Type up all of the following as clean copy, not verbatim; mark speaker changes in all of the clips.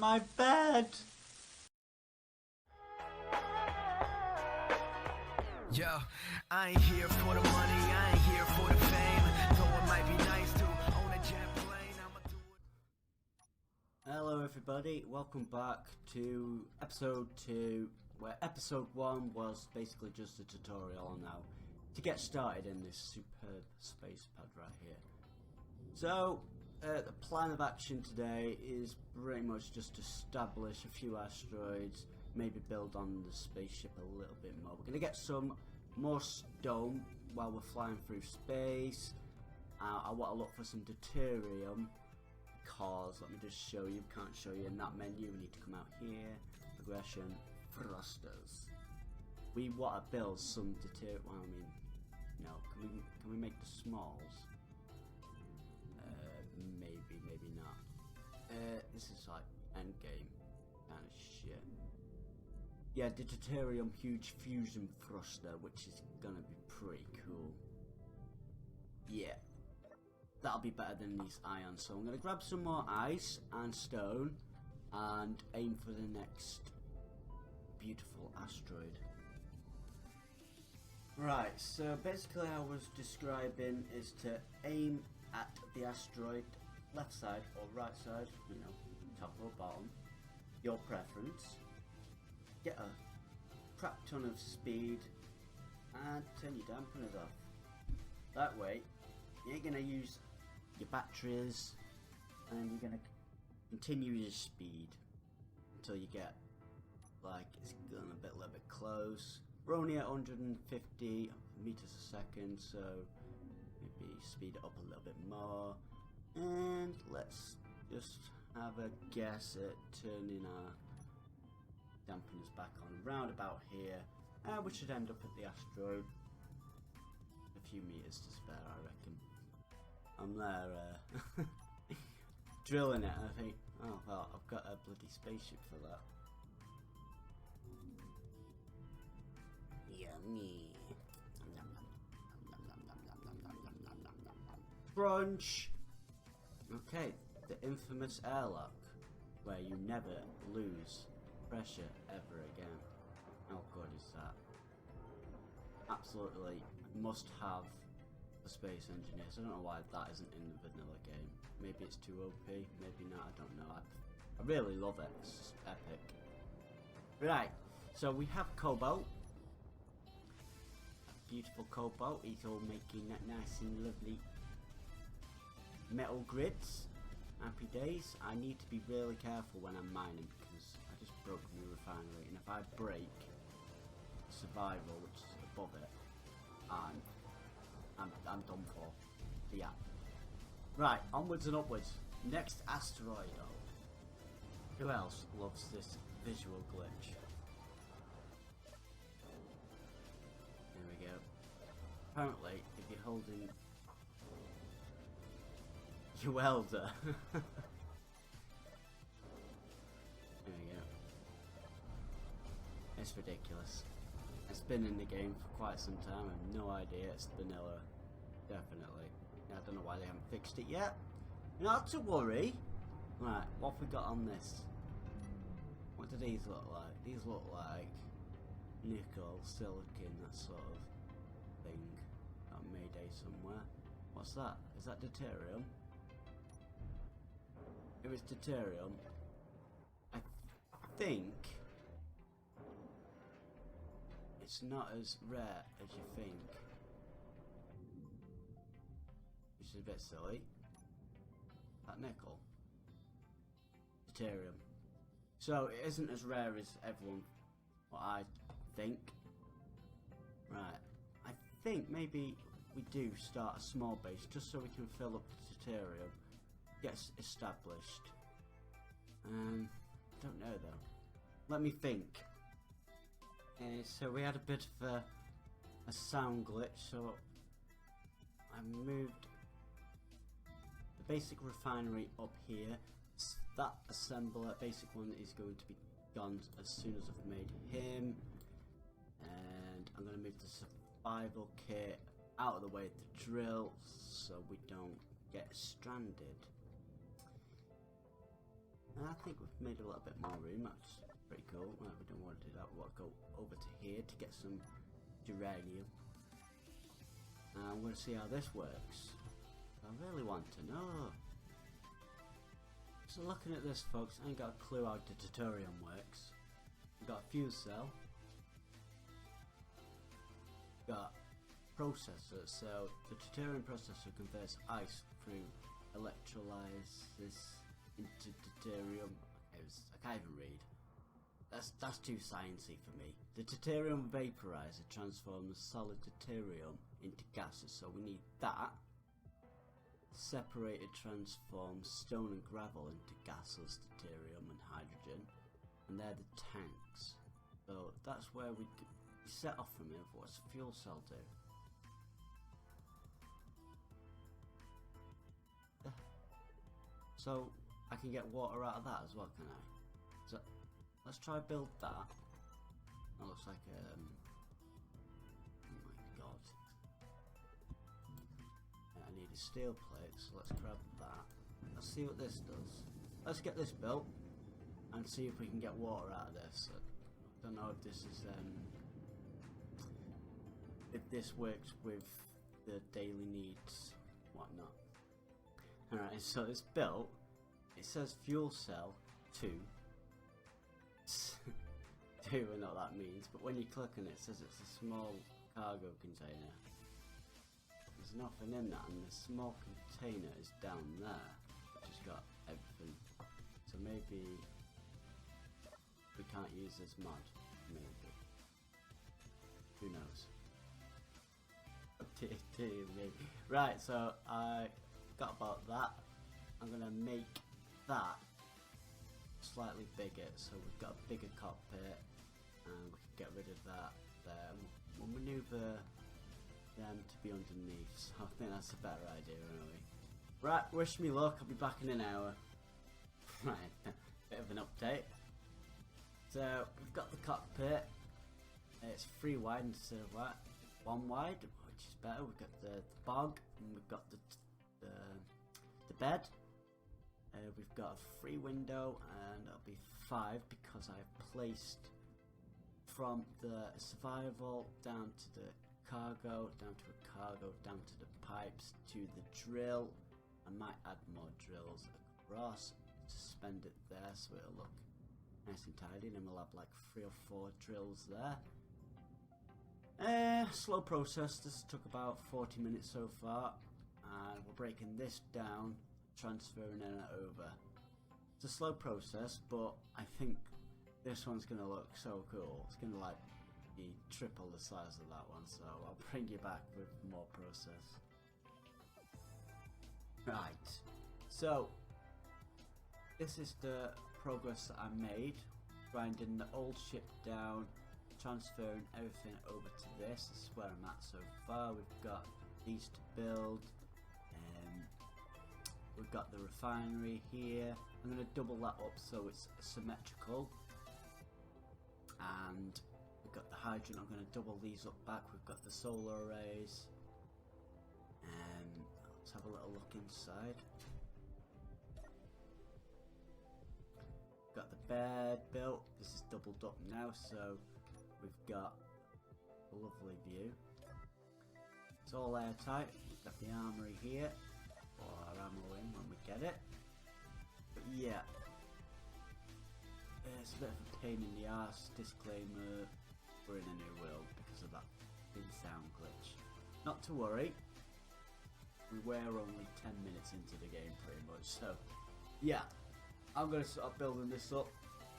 Speaker 1: my bed!
Speaker 2: Yo, I ain't here for the money, I ain't here for the fame. Though it might be nice to own a jet plane, I'ma do it.
Speaker 1: Hello everybody, welcome back to episode 2, where episode 1 was basically just a tutorial on how to get started in this superb space pad right here. So, the plan of action today is pretty much just to establish a few asteroids, maybe build on the spaceship a little bit more. We're going to get some more stone while we're flying through space. I want to look for some deuterium, because, let me just show you, can't show you in that menu, we need to come out here, progression, thrusters. We want to build some deuterium, well, I mean, no, can we make the smalls? Maybe not. This is like endgame kind of shit. Yeah, the deuterium huge fusion thruster, which is gonna be pretty cool. Yeah, that'll be better than these ions. So I'm gonna grab some more ice and stone and aim for the next beautiful asteroid. Right, so basically I was describing is to aim at the asteroid left side or right side, you know, top or bottom, your preference. Get a crap ton of speed and turn your dampeners off. That way you ain't gonna use your batteries and you're gonna continue your speed until you get like it's going a little bit close. We're only at 150 meters a second, so maybe speed it up a little bit more. And let's just have a guess at turning our dampeners back on round about here. We should end up at the asteroid. A few meters to spare, I reckon. I'm there drilling it, and I think, oh well, I've got a bloody spaceship for that. Yummy. Crunch. Okay, the infamous airlock, where you never lose pressure ever again. How good is that? Absolutely must have a space engineer. So I don't know why that isn't in the vanilla game. Maybe it's too OP, maybe not, I don't know. I really love it, it's just epic. Right, so we have Cobalt. Beautiful Cobalt, he's all making that nice and lovely metal grids. Happy days. I need to be really careful when I'm mining because I just broke the refinery, and if I break survival, which is above it, I'm done for. So yeah. Right, onwards and upwards. Next asteroid. Oh. Who else loves this visual glitch? There we go. Apparently, if you're holding your welder. There we go. It's ridiculous. It's been in the game for quite some time. I have no idea. It's vanilla. Definitely. I don't know why they haven't fixed it yet. Not to worry. Right, what have we got on this? What do these look like? These look like nickel, silicon, that sort of thing. Got Mayday somewhere. What's that? Is that deuterium? If it's deuterium, I think it's not as rare as you think, which is a bit silly. That nickel, deuterium. So it isn't as rare as everyone, what I think. Right, I think maybe we do start a small base just so we can fill up the deuterium. Gets established. Don't know though. Let me think. So we had a bit of a sound glitch, so I moved the basic refinery up here. That assembler, basic one, is going to be gone as soon as I've made him. And I'm going to move the survival kit out of the way of the drill so we don't get stranded. And I think we've made a little bit more room. That's pretty cool. Well, we don't want to do that. We want to go over to here to get some geranium. And I'm going to see how this works. I really want to know. So looking at this, folks, I ain't got a clue how the deuterium works. We've got a fuse cell. We've got processor. So the deuterium processor converts ice through electrolysis into deuterium. I can't even read. That's too sciencey for me. The deuterium vaporizer transforms solid deuterium into gases, so we need that. Separated transforms stone and gravel into gaseous deuterium and hydrogen, and they're the tanks. So that's where we set off from here. What's the fuel cell do? So I can get water out of that as well, can I? So let's try build that. That looks like oh my god. I need a steel plate, so let's grab that. Let's see what this does. Let's get this built and see if we can get water out of this. I don't know if this is if this works with the daily needs, whatnot. Alright, so it's built. It says fuel cell 2. 2, I know what that means, but when you click on it, it says it's a small cargo container. There's nothing in that, and the small container is down there, which has got everything. So maybe we can't use this mod. Maybe. Who knows? Dear me. Right, so I got about that. I'm gonna make that slightly bigger, so we've got a bigger cockpit, and we can get rid of that there. We'll maneuver them to be underneath, so I think that's a better idea anyway. Right, wish me luck, I'll be back in an hour. Right, bit of an update. So, we've got the cockpit, it's 3 wide instead of 1 wide, which is better. We've got the bog, and we've got the bed. We've got a free window, and it'll be 5 because I've placed from the survival down to the cargo, down to a cargo, down to the pipes, to the drill. I might add more drills across, suspend it there so it'll look nice and tidy, and then we'll have like 3 or 4 drills there. Slow process. This took about 40 minutes so far, and we're breaking this down, transferring it over. It's a slow process, but I think this one's gonna look so cool. It's gonna like be triple the size of that one, so I'll bring you back with more process. Right, so this is the progress that I made, grinding the old ship down, transferring everything over to this. This is where I'm at so far. We've got these to build. We've got the refinery here. I'm going to double that up so it's symmetrical. And we've got the hydrogen. I'm going to double these up back. We've got the solar arrays. Let's have a little look inside. Got the bed built. This is doubled up now, so we've got a lovely view. It's all airtight. We've got the armory here. Our ammo in when we get it. But yeah, it's a bit of a pain in the arse. Disclaimer, we're in a new world because of that big sound glitch. Not to worry, we were only 10 minutes into the game pretty much, so yeah, I'm going to start building this up,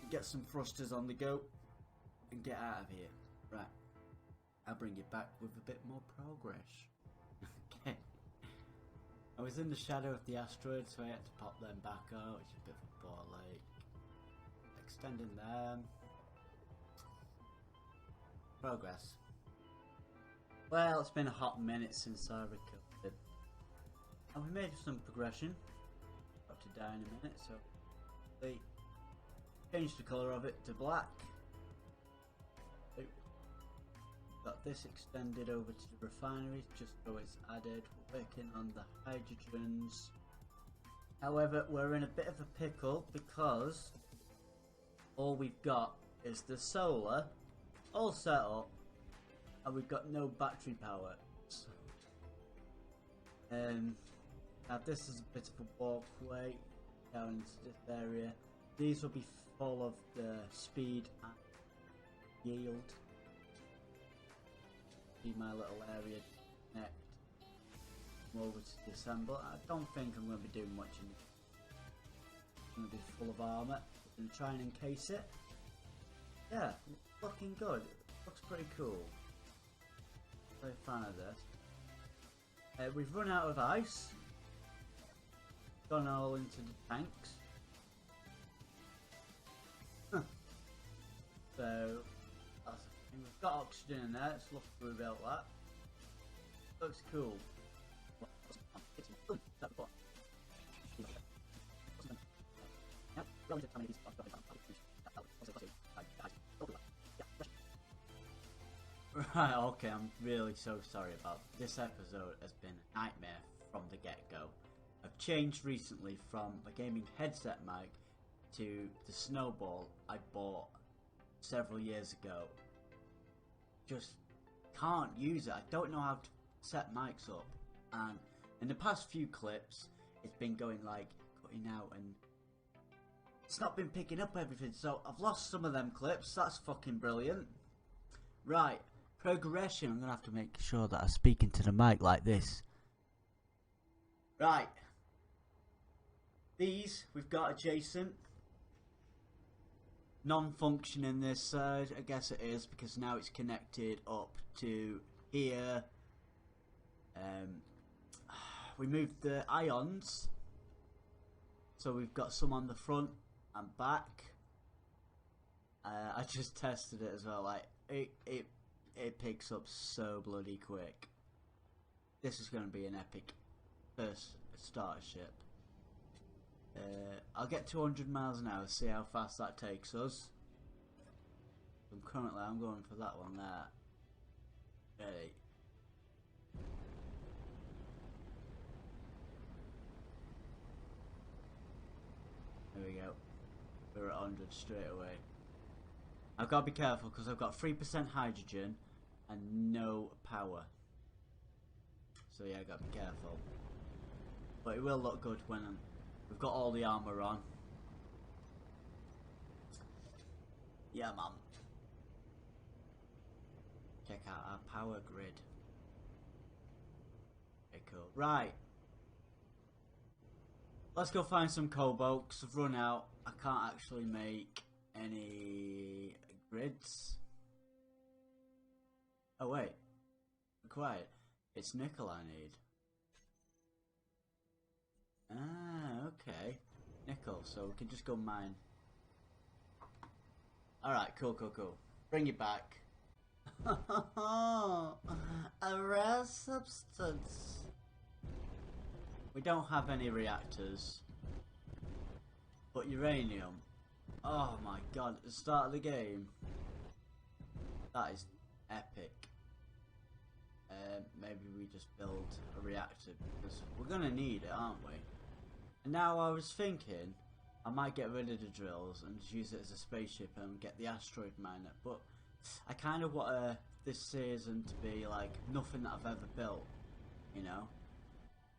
Speaker 1: get some thrusters on the go, and get out of here. Right, I'll bring you back with a bit more progress. Okay. I was in the shadow of the asteroid, so I had to pop them back out, which is a bit of a ball ache. Extending them. Progress. Well, it's been a hot minute since I recorded. And we made some progression. About to die in a minute, so they changed the colour of it to black. Got this extended over to the refineries just so it's added. We're working on the hydrogens, However, we're in a bit of a pickle because all we've got is the solar all set up and we've got no battery power. So, now this is a bit of a walkway down into this area. These will be full of the speed and yield. See my little area connect over to disassemble. I don't think I'm going to be doing much in it. I'm going to be full of armour. I'm going to try and encase it. Yeah, looking good. Looks pretty cool. Very fan of this. We've run out of ice. Gone all into the tanks. So we've got oxygen in there. Let's look through about that. Looks cool. Right, okay, I'm really so sorry about this episode. Has been a nightmare from the get-go. I've changed recently from a gaming headset mic to the Snowball I bought several years ago. Just can't use it. I don't know how to set mics up, and in the past few clips it's been going like cutting out and it's not been picking up everything, so I've lost some of them clips. That's fucking brilliant. Right, progression. I'm gonna have to make sure that I speak into the mic like this. Right, these we've got adjacent. Non-functioning this side, I guess it is, because now it's connected up to here. We moved the ions, so we've got some on the front and back. I just tested it as well. Like it picks up so bloody quick. This is going to be an epic first starter ship. I'll get 200 miles an hour, see how fast that takes us. I'm going for that one there. Ready. There we go. We're at 100 straight away. I've got to be careful because I've got 3% hydrogen and no power. So yeah, I've got to be careful. But it will look good when we've got all the armour on. Yeah, man. Check out our power grid. Okay, cool. Right. Let's go find some cobalt because I've run out. I can't actually make any grids. Oh wait. Be quiet. It's nickel I need. Ah, okay. Nickel, so we can just go mine. Alright, cool. Bring it back. A rare substance. We don't have any reactors. But uranium. Oh my god, at the start of the game. That is epic. Maybe we just build a reactor because we're gonna need it, aren't we? And now I was thinking I might get rid of the drills and just use it as a spaceship and get the asteroid miner, but I kind of want this season to be like nothing that I've ever built, you know?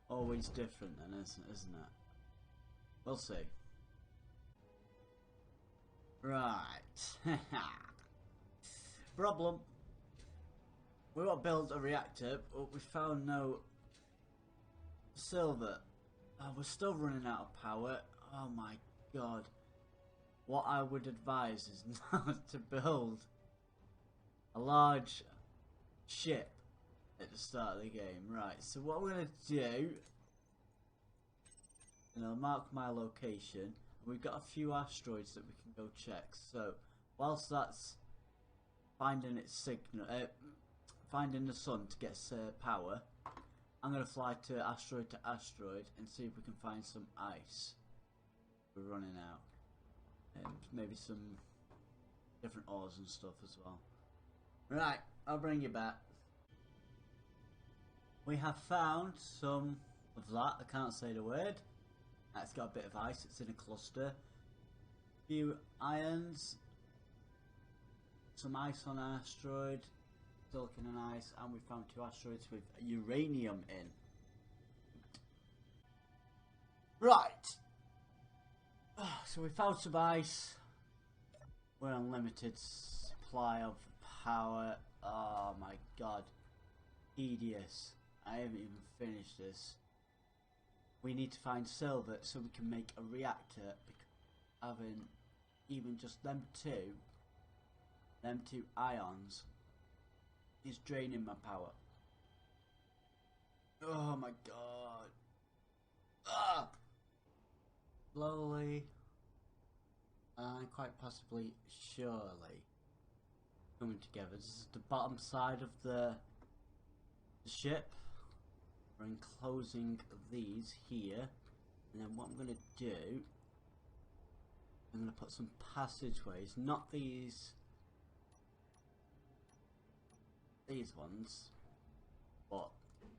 Speaker 1: Always different then, isn't it? We'll see. Right. Problem. We want to build a reactor, but we found no silver. Oh, we're still running out of power. Oh my god. What I would advise is not to build a large ship at the start of the game. Right, so what we're going to do, and I'll mark my location. We've got a few asteroids that we can go check. So whilst that's finding its signal, finding the sun to get power, I'm going to fly to asteroid and see if we can find some ice. We're running out. And maybe some different ores and stuff as well. Right, I'll bring you back. We have found some of that, I can't say the word. It's got a bit of ice, it's in a cluster. Few irons, some ice on an asteroid, silicon and ice, and we found 2 asteroids with uranium in. Right! So we found some ice. We're on limited supply of power. Oh my god. Tedious. I haven't even finished this. We need to find silver so we can make a reactor, because having even just them two ions is draining my power. Oh my god. Ah! Slowly and quite possibly surely coming together. This is the bottom side of the ship. We're enclosing these here, and then what I'm going to do, I'm going to put some passageways, not these ones, but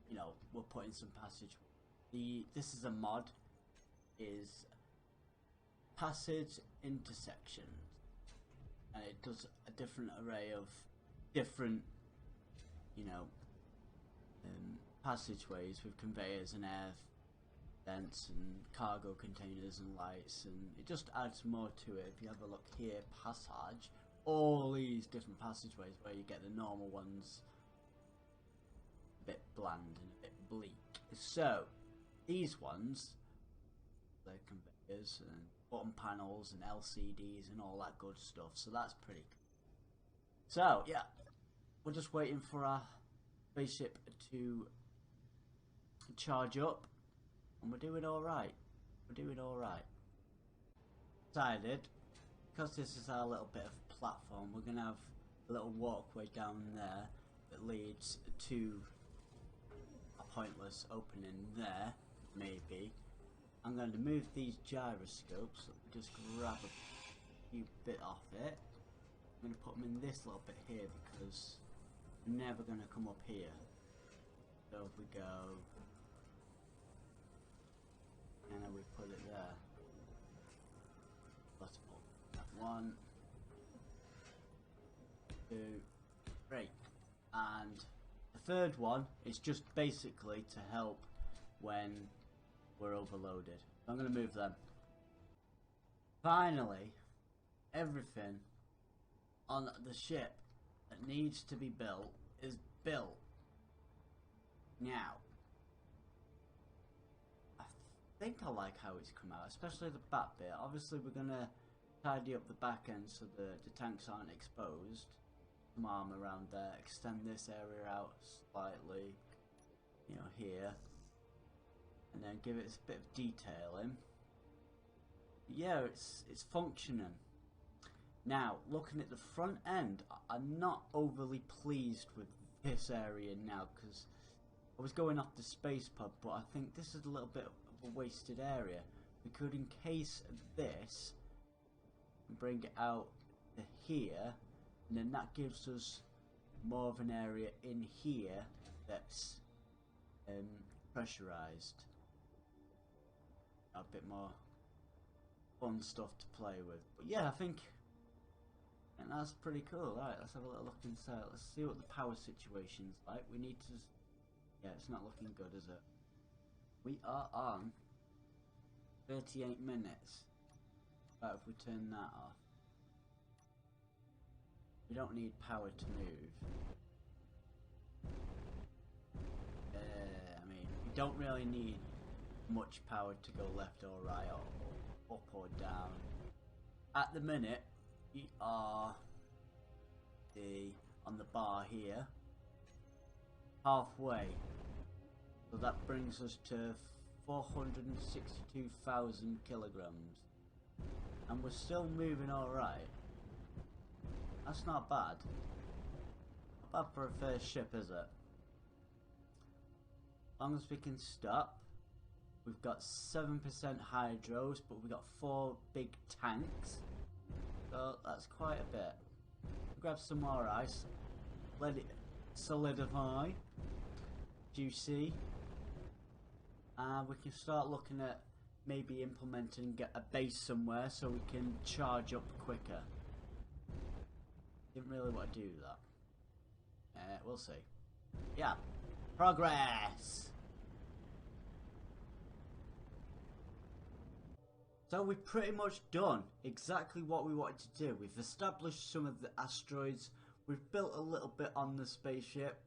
Speaker 1: you know, we're putting some passage. This is a mod, is passage intersections, and it does a different array of different, you know, passageways with conveyors and air vents and cargo containers and lights, and it just adds more to it. If you have a look here, passage, all these different passageways where you get the normal ones a bit bland and a bit bleak. So these ones, they're conveyors and button panels and LCDs and all that good stuff, so that's pretty cool. So yeah, we're just waiting for our spaceship to charge up, and we're doing alright. We're doing alright. Decided, because this is our little bit of platform, we're going to have a little walkway down there that leads to a pointless opening there, maybe. I'm going to move these gyroscopes, just grab a few bit off it. I'm going to put them in this little bit here because we're never going to come up here. So if we go, and then we put it there. Let's put that 1, 2, 3, and the third one is just basically to help when we're overloaded. So I'm going to move them. Finally, everything on the ship that needs to be built is built. Now, I think I like how it's come out, especially the back bit. Obviously we're going to tidy up the back end so the tanks aren't exposed. Some arm around there, extend this area out slightly, you know, here, and then give it a bit of detailing. Yeah, it's functioning. Now, looking at the front end, I'm not overly pleased with this area now, because I was going off the space pod, but I think this is a little bit of a wasted area. We could encase this and bring it out to here, and then that gives us more of an area in here that's pressurized. A bit more fun stuff to play with. But yeah, I think and that's pretty cool. Alright, let's have a little look inside. Let's see what the power situation's like. We need to... Yeah, it's not looking good, is it? We are on 38 minutes. Right, if we turn that off. We don't need power to move. I mean, we don't really need much power to go left or right or up or down. At the minute, we are on the bar here, halfway. So that brings us to 462,000 kilograms. And we're still moving alright. That's not bad. Not bad for a first ship, is it? As long as we can stop. We've got 7% hydros, but we've got 4 big tanks. So that's quite a bit. Grab some more ice. Let it solidify. Juicy. And we can start looking at maybe implementing a base somewhere so we can charge up quicker. Didn't really want to do that. We'll see. Yeah. Progress! So we've pretty much done exactly what we wanted to do. We've established some of the asteroids. We've built a little bit on the spaceship.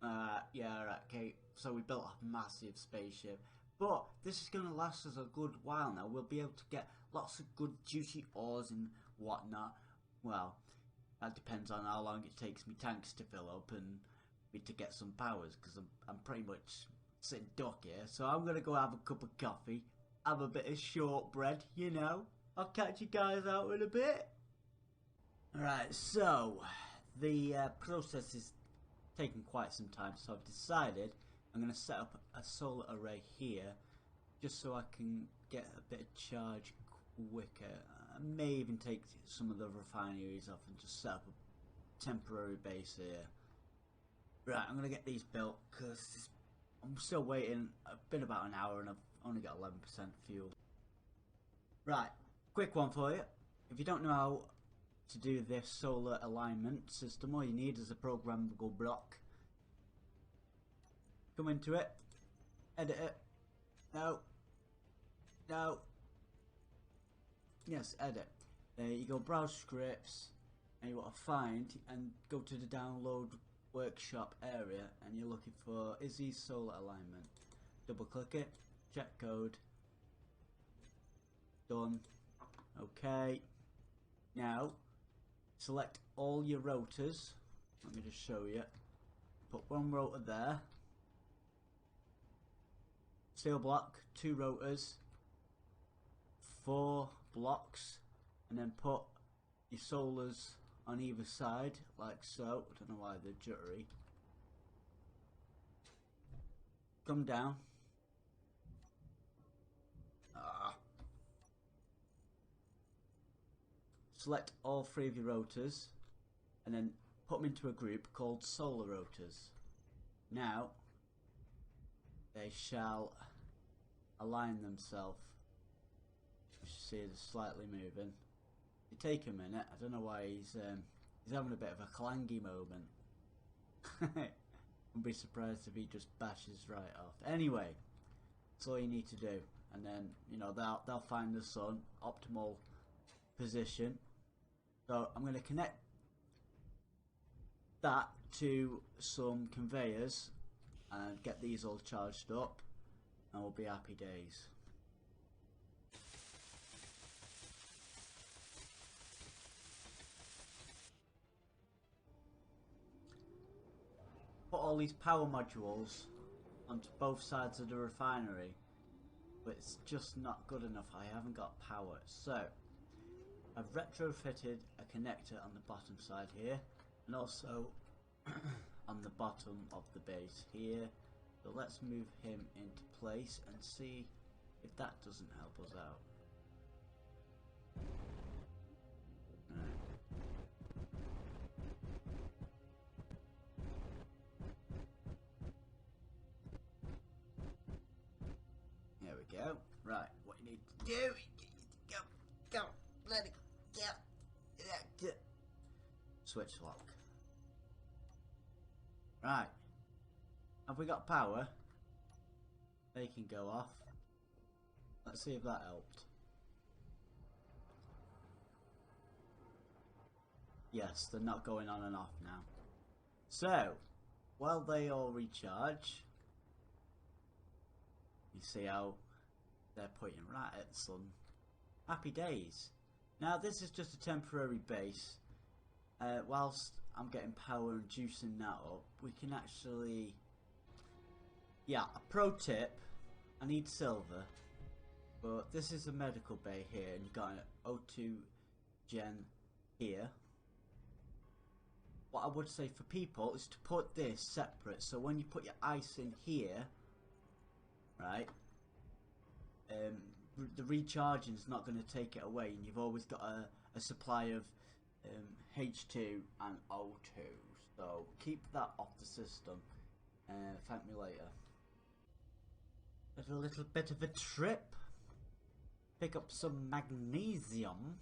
Speaker 1: Yeah, right, okay. So we built a massive spaceship. But this is going to last us a good while now. We'll be able to get lots of good juicy ores and whatnot. Well, that depends on how long it takes me tanks to fill up and me to get some powers. Because I'm pretty much sitting duck here. So I'm going to go have a cup of coffee. Have a bit of shortbread, you know. I'll catch you guys out in a bit. Alright, so the process is taking quite some time, so I've decided I'm going to set up a solar array here just so I can get a bit of charge quicker. I may even take some of the refineries off and just set up a temporary base here. Right, I'm going to get these built because I'm still waiting. It's been about an hour and I've only got 11% fuel. Right, quick one for you. If you don't know how to do this solar alignment system, all you need is a programmable block. Come into it, edit it. No, no. Yes, edit. There you go, browse scripts, and you want to find and go to the download workshop area, and you're looking for Izzy solar alignment. Double click it, check code, done. Okay, now select all your rotors. Let me just show you. Put one rotor there, steel block, 2 rotors, 4 blocks, and then put your solars on either side like so. I don't know why they're jittery. Come down. Select all 3 of your rotors and then put them into a group called solar rotors. Now they shall align themselves. You see they're slightly moving. It take a minute. I don't know why he's having a bit of a clangy moment. Wouldn't be surprised if he just bashes right off. Anyway, that's all you need to do, and then you know they'll find the sun optimal position. So I'm going to connect that to some conveyors and get these all charged up, and we'll be happy days. Put all these power modules onto both sides of the refinery, but it's just not good enough. I haven't got power, so I've retrofitted a connector on the bottom side here, and also on the bottom of the base here. So let's move him into place and see if that doesn't help us out. There we go. Right, what you need to do, go, let it go. Switch lock. Right. Have we got power? They can go off. Let's see if that helped. Yes, they're not going on and off now. So, while they all recharge, you see how they're pointing right at the sun. Happy days. Now this is just a temporary base. Whilst I'm getting power and juicing that up, we can actually... Yeah, a pro tip. I need silver. But this is a medical bay here, and you've got an O2 gen here. What I would say for people is to put this separate, so when you put your ice in here, right, the recharging is not going to take it away, and you've always got a supply of H2 and O2, so keep that off the system. Thank me later. But a little bit of a trip. pick up some magnesium,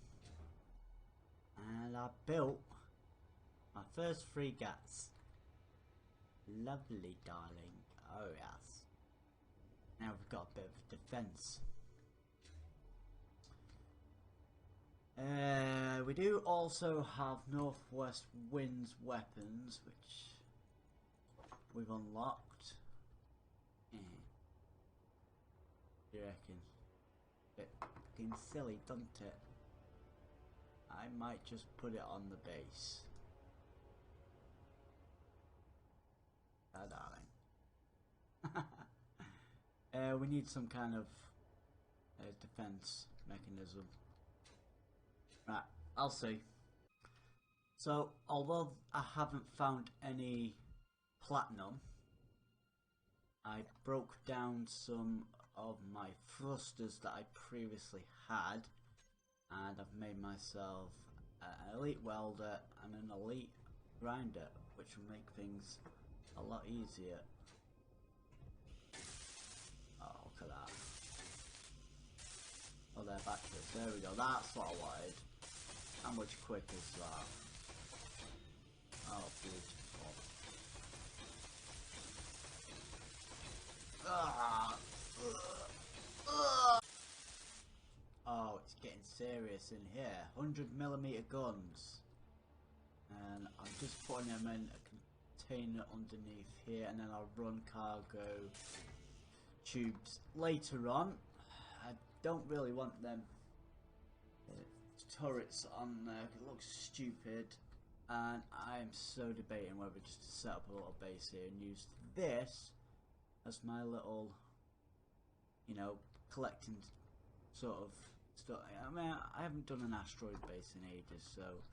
Speaker 1: and I built my first fregates. Lovely, darling. Oh yes. Now we've got a bit of defense. We do also have Northwest Winds weapons, which we've unlocked. What do you reckon? Bit fucking silly, doesn't it? I might just put it on the base. Darling. We need some kind of defense mechanism. Right, I'll see. So, although I haven't found any platinum, I broke down some of my thrusters that I previously had, and I've made myself an elite welder and an elite grinder, which will make things a lot easier. Oh, look at that. Oh, they're back to us. There we go. That's what I wanted. How much quicker is that? Oh, beautiful. Oh, it's getting serious in here. 100mm guns. And I'm just putting them in a container underneath here, and then I'll run cargo tubes later on. I don't really want them turrets on there, it looks stupid, and I'm so debating whether just to set up a little base here and use this as my little, you know, collecting sort of stuff. I mean, I haven't done an asteroid base in ages, so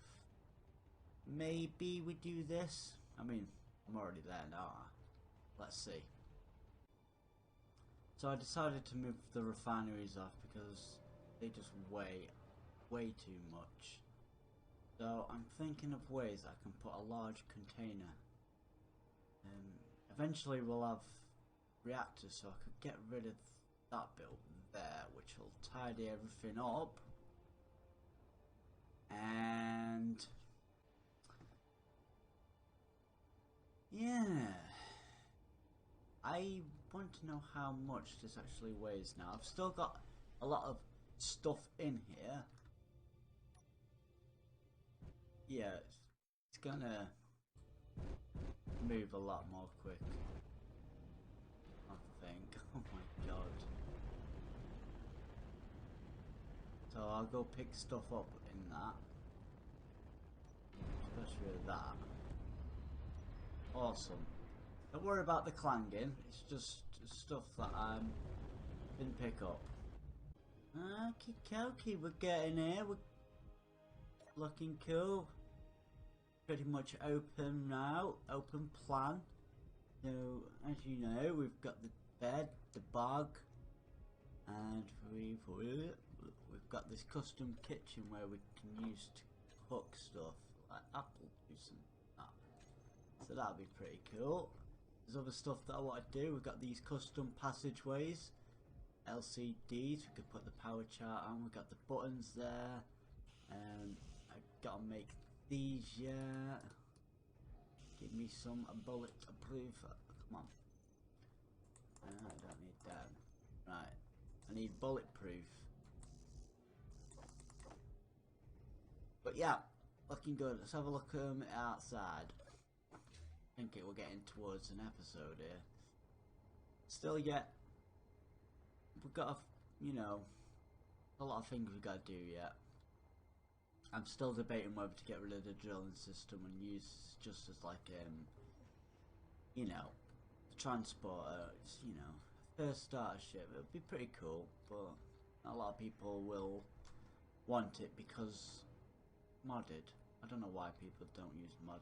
Speaker 1: maybe we do this. I mean, I'm already there now. Let's see. So I decided to move the refineries off because they just weigh way too much. So I'm thinking of ways I can put a large container. Eventually we'll have reactors, so I could get rid of that built there, which will tidy everything up. And yeah, I want to know how much this actually weighs now. I've still got a lot of stuff in here. Yeah, it's gonna move a lot more quick, I think. Oh my god. So I'll go pick stuff up in that, especially with that. Awesome. Don't worry about the clanging, it's just stuff that I didn't pick up. Okie dokie, we're getting here, we're looking cool. Pretty much open now, open plan. So as you know, we've got the bed, the bog, and we've got this custom kitchen where we can use to cook stuff like apple juice and that. So that'll be pretty cool. There's other stuff that I want to do. We've got these custom passageways, LCDs. We could put the power chart on. We've got the buttons there. I've got to make these yet. Give me some bulletproof. Come on. I don't need that. Right. I need bulletproof. But yeah, looking good. Let's have a look outside. I think we're getting towards an episode here. Still yet. We've got you know, a lot of things we've got to do yet. I'm still debating whether to get rid of the drilling system and use just as like you know, the transporter. It's, you know, first starter ship. It would be pretty cool, but a lot of people will want it because modded. I don't know why people don't use mod.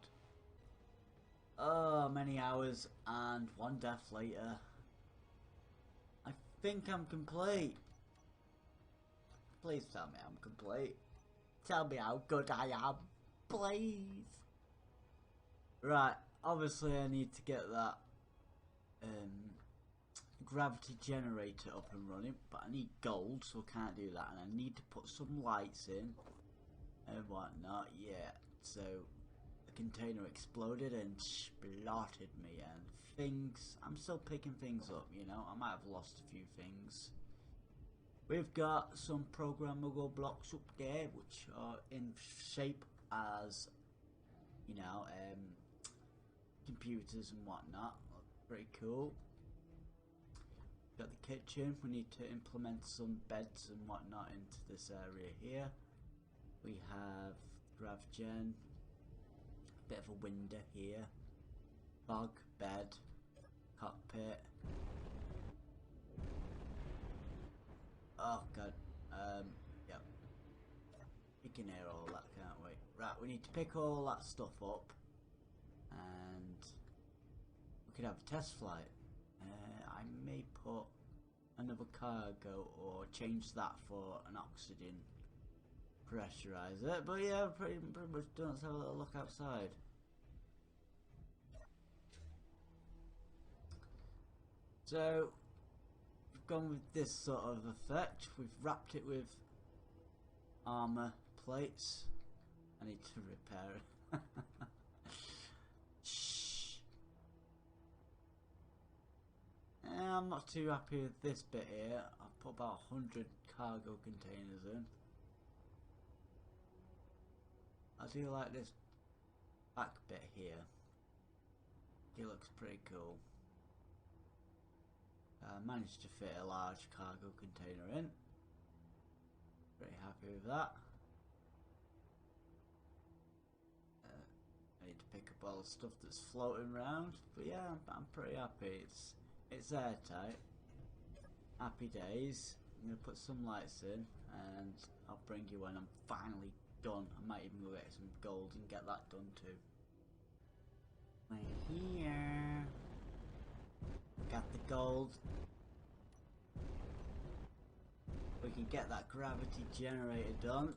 Speaker 1: Oh, many hours and one death later. I think I'm complete. Please tell me I'm complete. Tell me how good I am, please. Right, obviously I need to get that gravity generator up and running, but I need gold, so I can't do that, and I need to put some lights in and whatnot. Yeah, so the container exploded and splattered me, and things, I'm still picking things up, you know. I might have lost a few things. We've got some programmable blocks up there which are in shape as, you know, computers and whatnot. Pretty cool. Got the kitchen. We need to implement some beds and whatnot into this area here. We have GravGen, a bit of a window here, fog, bed, cockpit. Oh god, yep. We can hear all that, can't we? Right, we need to pick all that stuff up, and we could have a test flight. I may put another cargo or change that for an oxygen pressurizer, but yeah, pretty much done. Let's have a little look outside. So we've gone with this sort of effect. We've wrapped it with armor plates. I need to repair it. Shh. I'm not too happy with this bit here. I've put about 100 cargo containers in. I do like this back bit here. It looks pretty cool. I managed to fit a large cargo container in. Pretty happy with that. I need to pick up all the stuff that's floating around, but yeah, I'm pretty happy. It's airtight. Happy days. I'm gonna put some lights in, and I'll bring you when I'm finally done. I might even go get some gold and get that done too. We're here. Got the gold. We can get that gravity generator done.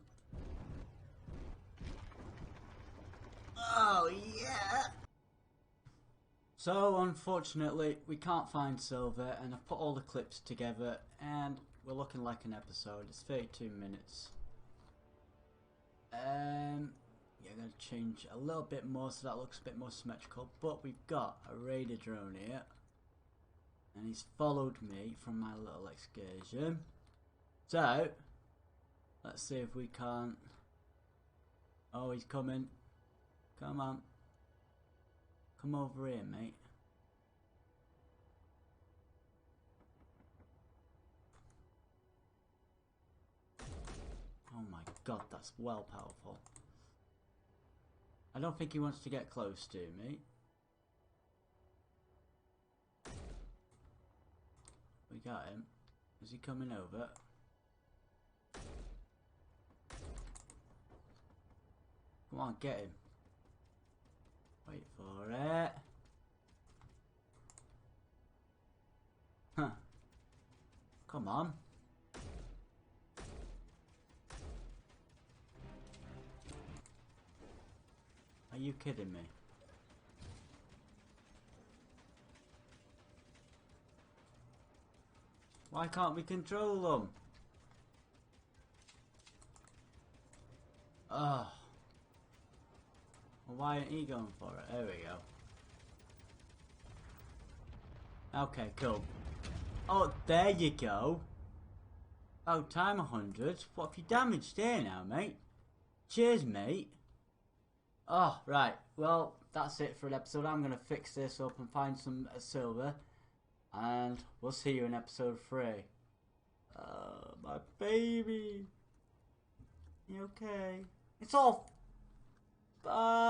Speaker 1: Oh yeah! So unfortunately we can't find silver, and I've put all the clips together and we're looking like an episode. It's 32 minutes. Yeah, I'm going to change a little bit more so that looks a bit more symmetrical, but we've got a radar drone here and he's followed me from my little excursion. So let's see if we can't. Oh, he's coming. Come on. Come over here, mate. Oh my god, that's well powerful. I don't think he wants to get close to me. We got him. Is he coming over? Come on, get him. Wait for it. Huh. Come on. Are you kidding me? Why can't we control them? Oh. Well, why aren't you going for it? There we go. Okay, cool. Oh, there you go. Oh, time 100. What have you damaged there now, mate? Cheers, mate. Oh, right. Well, that's it for an episode. I'm going to fix this up and find some silver. And we'll see you in episode 3. My baby. You okay? It's off. Bye.